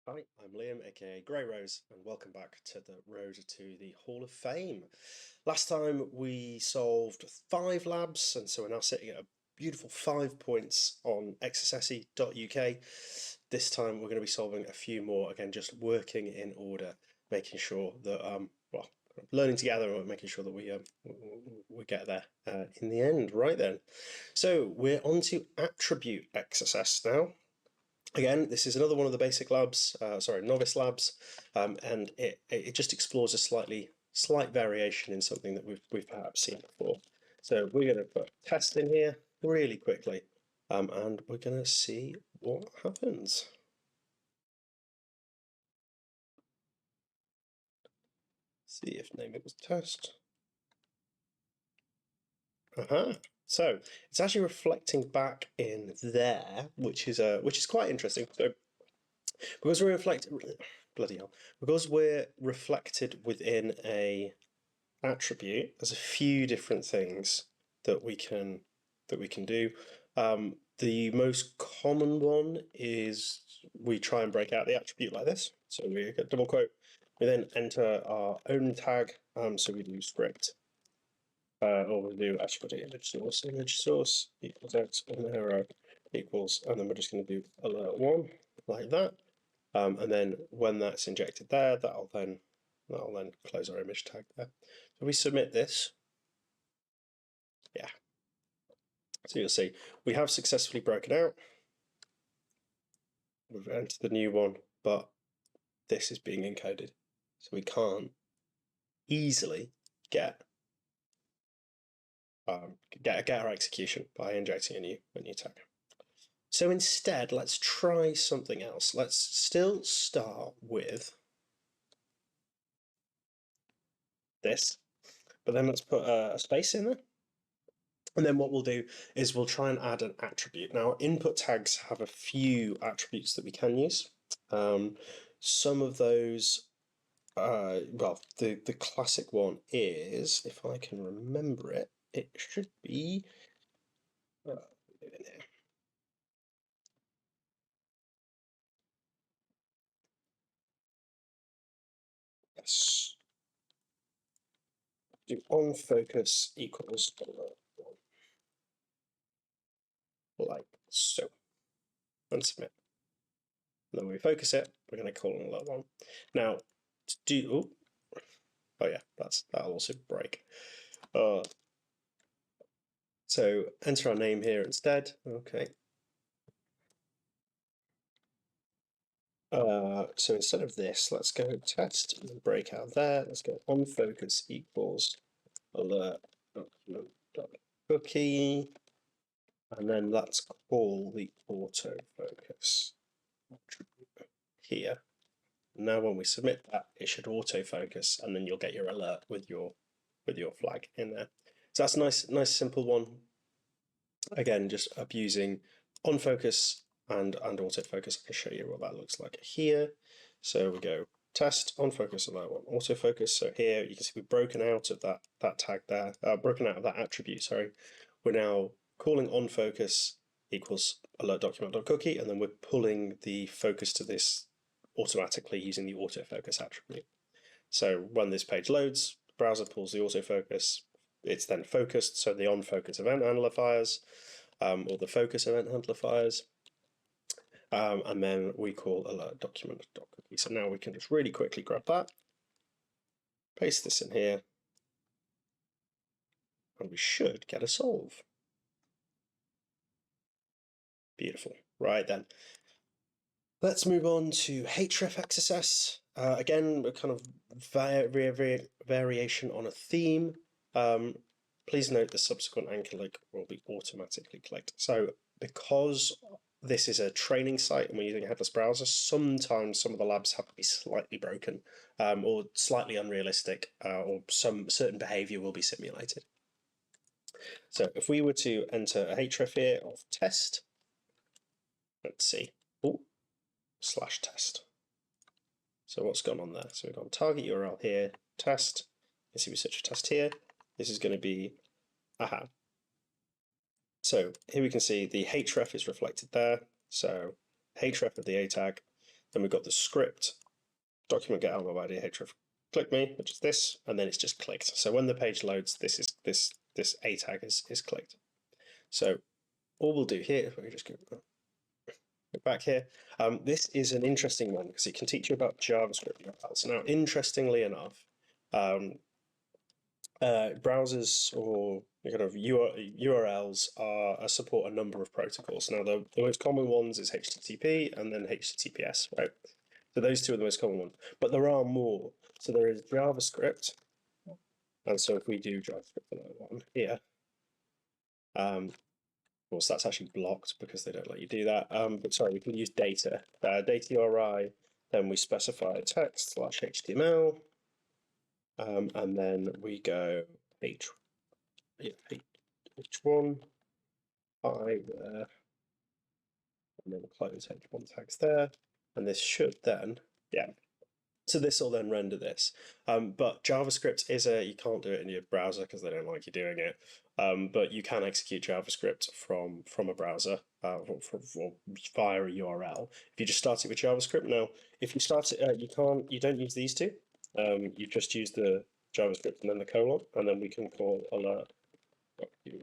Hi, I'm Liam, aka Grey Rose, and welcome back to the road to the Hall of Fame. Last time we solved 5 labs, and so we're now sitting at a beautiful 5 points on XSSy.uk. This time we're going to be solving a few more, again, just working in order, making sure that, well, learning together and making sure that we get there in the end. Right then. So we're on to attribute XSS now. Again, this is another one of the basic labs, novice labs, and it just explores a slight variation in something that we've perhaps seen before. So we're going to put test in here really quickly, and we're going to see what happens. See if name it was test. So it's actually reflecting back in there, which is quite interesting. So because we're because we're reflected within a attribute, there's a few different things that we can do. The most common one is we try and break out the attribute like this. So we get double quote. We then enter our own tag. So we do script, or we do actually image source equals x and arrow equals, and then we're just going to do alert one like that. And then when that's injected there, that'll then close our image tag there. So we submit this. Yeah. So you'll see we have successfully broken out. We've entered the new one, but this is being encoded. So we can't easily get our execution by injecting a new tag. So instead, let's try something else. Let's still start with this, but then let's put a space in there. And then what we'll do is we'll try and add an attribute. Now, input tags have a few attributes that we can use. Some of those, well, the classic one is, if I can remember it, it should be, yes, do on focus equals like so, and submit. And then when we focus it, we're going to call an alert one. Now, to do, oh yeah, that'll also break. So enter our name here instead. Okay. So instead of this, let's go test and break out there. Let's go on focus equals alert cookie, and then let's call the autofocus here. Now when we submit that, it should autofocus, and then you'll get your alert with your flag in there. So that's a nice simple one. Again, just abusing on focus and autofocus. I can show you what that looks like here. So we go test on focus alert one autofocus. So here you can see we've broken out of that tag there, broken out of that attribute. Sorry, we're now calling on focus equals alert document.cookie, and then we're pulling the focus to this automatically using the autofocus attribute. So when this page loads, the browser pulls the autofocus. It's then focused. So the on focus event handler fires, or the focus event handler fires. And then we call alert document.cookie. So now we can just really quickly grab that, paste this in here, and we should get a solve. Beautiful. Right then. Let's move on to href XSS. Again, a kind of variation on a theme. Please note the subsequent anchor link will be automatically clicked. So because this is a training site and we're using a headless browser, sometimes some of the labs have to be slightly broken or slightly unrealistic, or some certain behavior will be simulated. So if we were to enter a href here of test, let's see, /test. So what's gone on there? So we've got target URL here, test. You can see we search for test here. This is going to be, So here we can see the href is reflected there. So href of the a tag. Then we've got the script document get out of ID href click me, which is this, and then it's just clicked. So when the page loads, this a tag is clicked. So all we'll do here, if we just go back here, this is an interesting one because it can teach you about JavaScript URLs. Now, interestingly enough, browsers or kind of URLs support a number of protocols. Now, the most common ones is HTTP and then HTTPS, right? So those two are the most common ones, but there are more. So there is JavaScript, and so if we do JavaScript for that one here, of course that's actually blocked because they don't let you do that. But sorry, we can use data URI. Then we specify text / HTML, and then we go h1 I there, and then close h1 tags there, and this should then, yeah. So this will then render this. But JavaScript is you can't do it in your browser because they don't like you doing it. But you can execute JavaScript from a browser or via a URL. If you just start it with JavaScript. Now, if you start it, you don't use these two. You just use the JavaScript and then the colon, and then we can call alert.cookie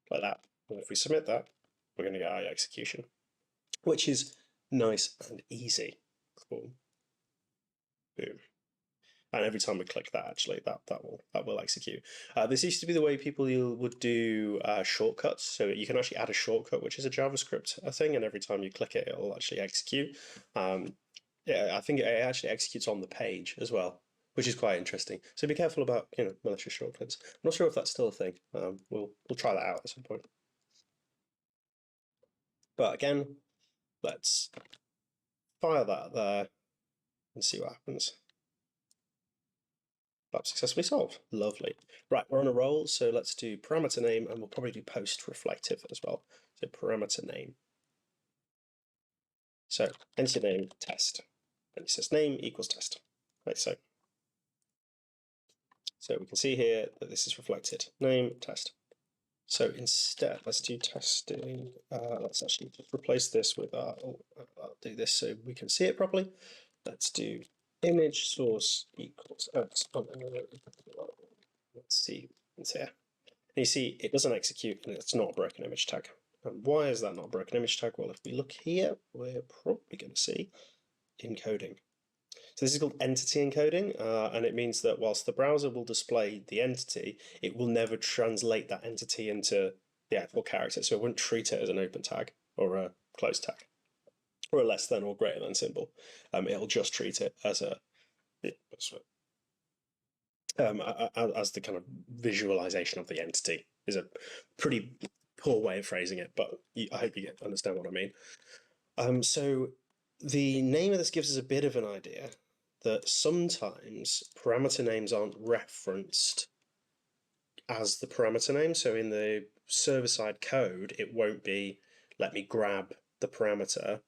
like that. And if we submit that, we're going to get our execution, which is nice and easy. Cool. Boom. And every time we click that, actually, that will execute. This used to be the way people would do shortcuts. So you can actually add a shortcut, which is a JavaScript thing, and every time you click it, it'll actually execute. Yeah, I think it actually executes on the page as well, which is quite interesting. So be careful about malicious shortcuts. I'm not sure if that's still a thing. We'll try that out at some point. But again, let's fire that there and see what happens. That's successfully solved. Lovely. Right, we're on a roll, so let's do parameter name, and we'll probably do post reflective as well. So parameter name. So enter name test, and it says name equals test. Right, so we can see here that this is reflected. Name test. So instead, let's do testing. Let's actually just replace this with I'll do this so we can see it properly. Let's do image source equals X. Let's see. It's here. And you see it doesn't execute, and it's not a broken image tag. And why is that not a broken image tag? Well, if we look here, we're probably going to see encoding. So this is called entity encoding, and it means that whilst the browser will display the entity, it will never translate that entity into the actual character. So it won't treat it as an open tag or a closed tag or a less than or greater than symbol. It'll just treat it as as the kind of visualization of the entity. Is a pretty poor way of phrasing it, but I hope you understand what I mean. So the name of this gives us a bit of an idea that sometimes parameter names aren't referenced as the parameter name. So in the server-side code, it won't be, let me grab the parameter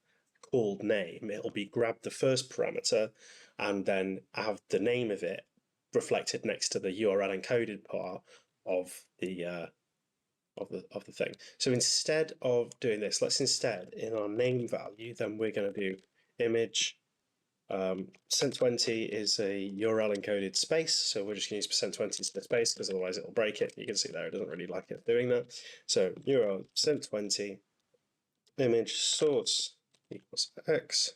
called name. It'll be grab the first parameter and then have the name of it reflected next to the URL encoded part of the thing. So instead of doing this, let's instead in our name value, then we're going to do image %20 is a URL encoded space, so we're just going to use %20 instead of space because otherwise it'll break it. You can see there it doesn't really like it doing that. So URL %20 image source equals X,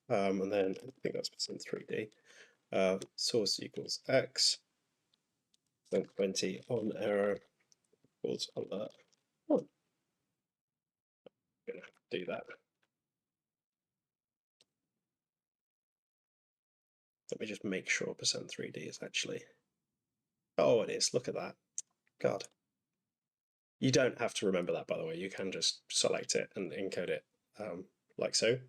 and then I think that's %3D. Source equals X, %20 on error equals alert. Oh, I'm going to have to do that. Let me just make sure %3D is actually. Oh, it is. Look at that. God. You don't have to remember that, by the way. You can just select it and encode it like so.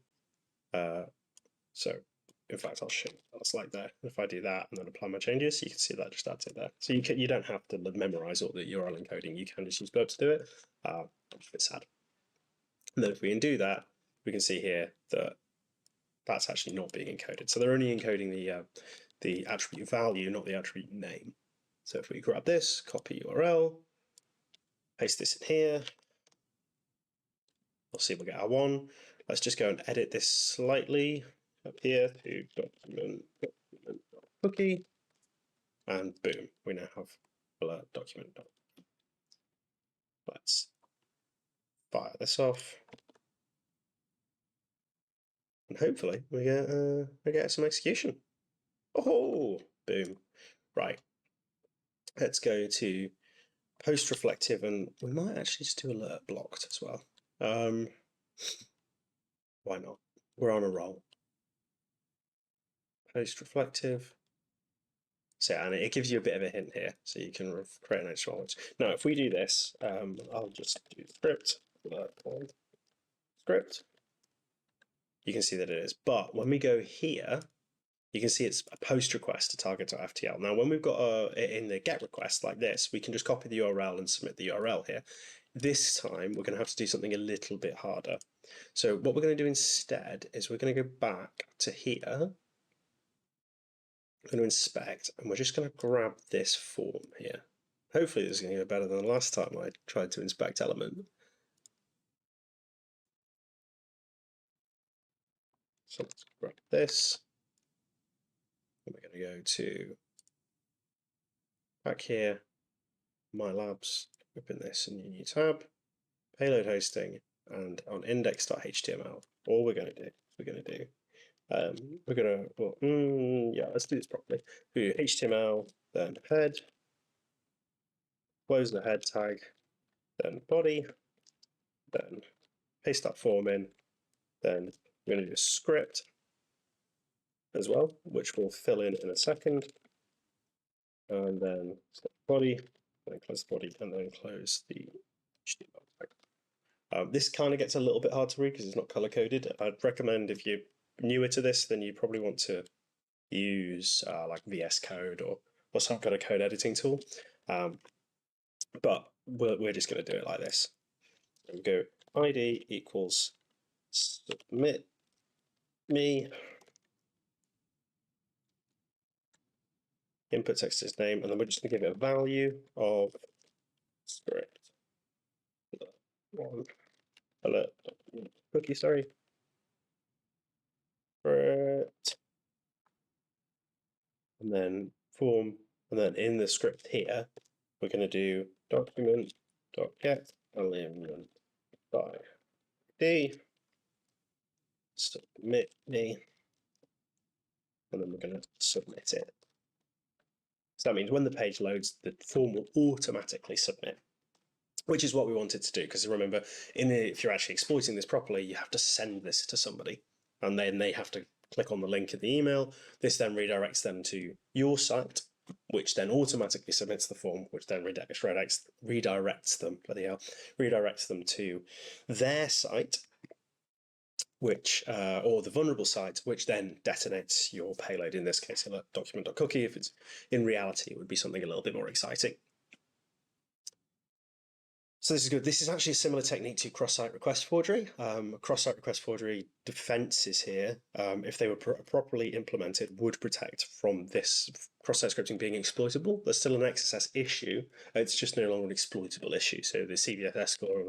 So, in fact, I'll show you that's like there. If I do that and then apply my changes, you can see that just adds it there. So you don't have to memorize all the URL encoding. You can just use Burp to do it. It's a bit sad. And then if we undo that, we can see here that that's actually not being encoded. So they're only encoding the attribute value, not the attribute name. So if we grab this, copy URL, paste this in here, We'll see if we get our one. Let's just go and edit this slightly up here to document cookie, and boom, we now have alert document. Let's fire this off, and hopefully we get some execution. Oh, boom! Right, let's go to post reflective, and we might actually just do alert blocked as well. Why not? We're on a roll. Post reflective. So, and it gives you a bit of a hint here, so you can create an extra one. Now, if we do this, I'll just do script, script. You can see that it is. But when we go here, you can see it's a post request to target.ftl. Now, when we've got it in the get request like this, we can just copy the URL and submit the URL here. This time, we're going to have to do something a little bit harder. So what we're going to do instead is we're going to go back to here. We're going to inspect, and we're just going to grab this form here. Hopefully this is going to go better than the last time I tried to inspect element. So let's grab this. And we're going to go to back here, My Labs, open this in your new tab, payload hosting, and on index.html, all we're going to do, yeah, let's do this properly. We do HTML, then head, close the head tag, then body, then paste that form in, then we're going to do a script as well, which we'll fill in a second, and then body, then close the body, and then close the HTML tag. This kind of gets a little bit hard to read because it's not color coded. I'd recommend if you're newer to this, then you probably want to use like VS Code or some kind of code editing tool. But we're just going to do it like this. We go ID equals submit me, input text is name, and then we're just going to give it a value of script one alert cookie, sorry, script, and then form, and then in the script here we're going to do document.get element by ID, submit me, and then we're going to submit it. So that means when the page loads, the form will automatically submit, which is what we wanted to do. Because remember, if you're actually exploiting this properly, you have to send this to somebody, and then they have to click on the link in the email. This then redirects them to your site, which then automatically submits the form, which then redirects them to their site, which or the vulnerable site, which then detonates your payload. In this case, document.cookie. If it's in reality, it would be something a little bit more exciting. So this is good. This is actually a similar technique to cross-site request forgery. Cross-site request forgery defenses here, if they were properly implemented, would protect from this cross-site scripting being exploitable. There's still an XSS issue. It's just no longer an exploitable issue. So the CVSS score,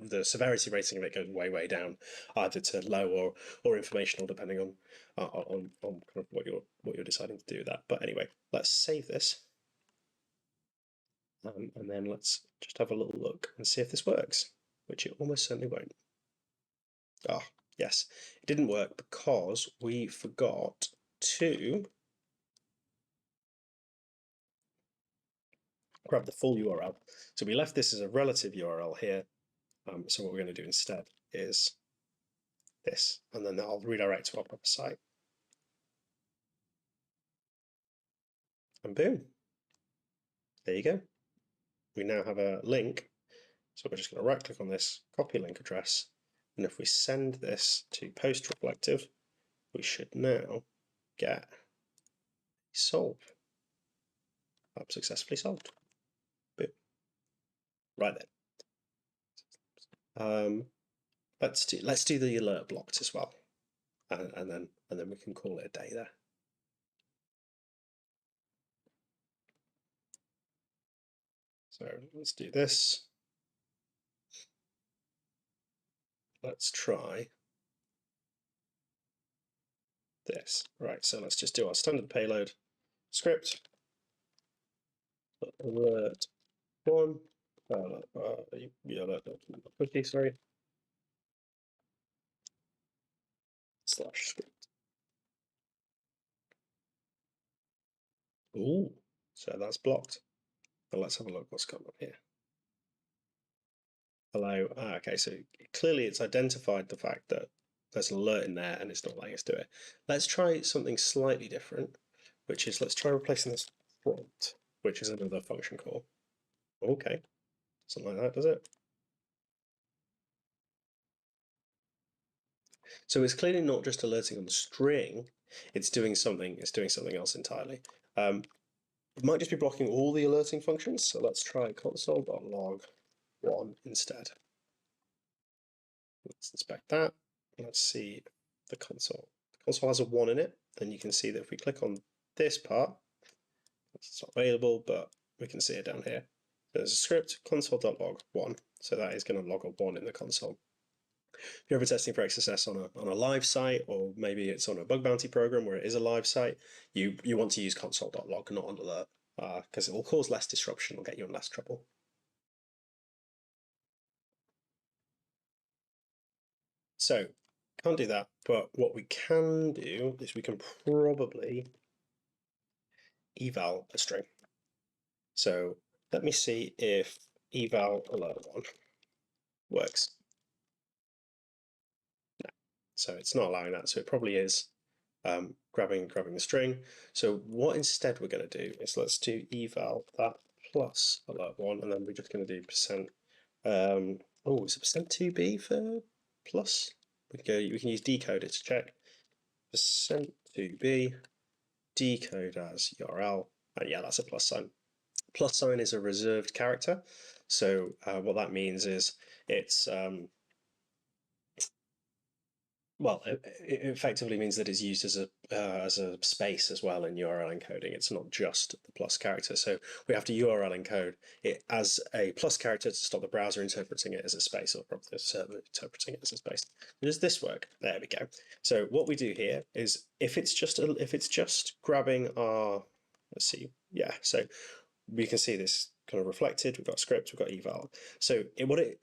the severity rating of it goes way, way down, either to low or informational, depending on kind of what you're deciding to do with that. But anyway, let's save this. And then let's just have a little look and see if this works, which it almost certainly won't. Ah, yes, it didn't work because we forgot to grab the full URL. So we left this as a relative URL here. So what we're going to do instead is this, and then I'll redirect to our proper site. And boom, there you go. We now have a link. So we're just going to right click on this, copy link address, and if we send this to post reflective, we should now get solve. Lab successfully solved. Boom. Right then. Let's do the alert blocked as well, and then we can call it a day there. So let's do this. let's try this. Right, so let's just do our standard payload script. Alert one. Alert cookie, sorry. Slash script. Ooh, so that's blocked. But let's have a look what's going on here. Hello. Okay, so clearly it's identified the fact that there's an alert in there and it's not letting us do it. Let's try something slightly different, which is let's try replacing this prompt, which is another function call. Okay, something like that, does it? So it's clearly not just alerting on the string, it's doing something else entirely. It might just be blocking all the alerting functions, so let's try console.log one instead. Let's inspect that. Let's see the console. The console has a 1 in it, and you can see that if we click on this part, it's not available, but we can see it down here. There's a script, console.log 1, so that is going to log a 1 in the console. If you're ever testing for XSS on a live site, or maybe it's on a bug bounty program where it is a live site, you want to use console.log, not an alert, because it will cause less disruption, it'll get you in less trouble. So, can't do that, but what we can do is we can probably eval a string. So let me see if eval alert1 works. No. So it's not allowing that, so it probably is grabbing the string. So what instead we're going to do is let's do eval that plus alert1, and then we're just going to do percent. Oh, is it %2b for plus? We can use decoder to check. %2b decode as URL. Yeah, that's a plus sign. Plus sign is a reserved character. So what that means is it's well, it effectively means that it's used as a space as well in URL encoding. It's not just the plus character. So we have to URL encode it as a plus character to stop the browser interpreting it as a space, or probably the server interpreting it as a space. Does this work? There we go. So what we do here is if it's just grabbing our, let's see, yeah. So we can see this kind of reflected. We've got script, we've got eval. So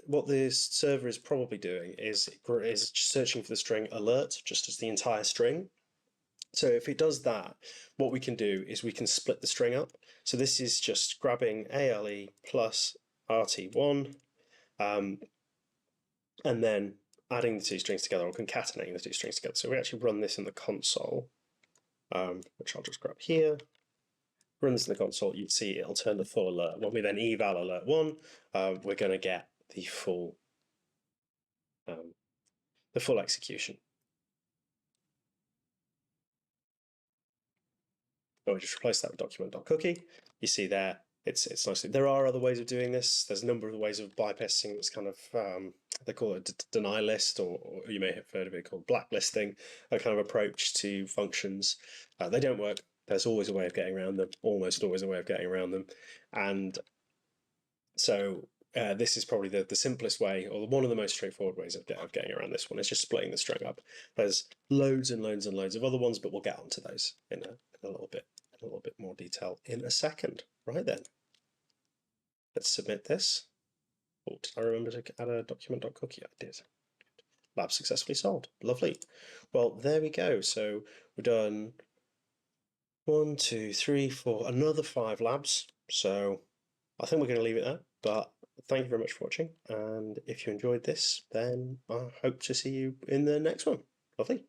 what this server is probably doing is searching for the string alert, just as the entire string. So if it does that, what we can do is we can split the string up. So this is just grabbing ale plus rt1, and then adding the two strings together, or concatenating the two strings together. So we actually run this in the console, which I'll just grab here. Runs in the console, you'd see it'll turn the full alert. When we then eval alert1, we're going to get the full execution. So we just replace that with document.cookie. You see there, it's nicely. There are other ways of doing this. There's a number of ways of bypassing this kind of they call it a deny list, or you may have heard of it called blacklisting, a kind of approach to functions. They don't work. There's always a way of getting around them, almost always a way of getting around them. And so this is probably the simplest way, or one of the most straightforward ways of getting around this one. Is just splitting the string up. There's loads and loads and loads of other ones, but we'll get onto those in a little bit more detail in a second. Right then, let's submit this. Oh, did I remember to add a document.cookie? I did. Lab successfully solved. Lovely. Well, there we go. So we've done 1, 2, 3, 4, another 5 labs. So I think we're going to leave it there. But thank you very much for watching. And if you enjoyed this, then I hope to see you in the next one. Lovely.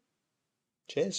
Cheers.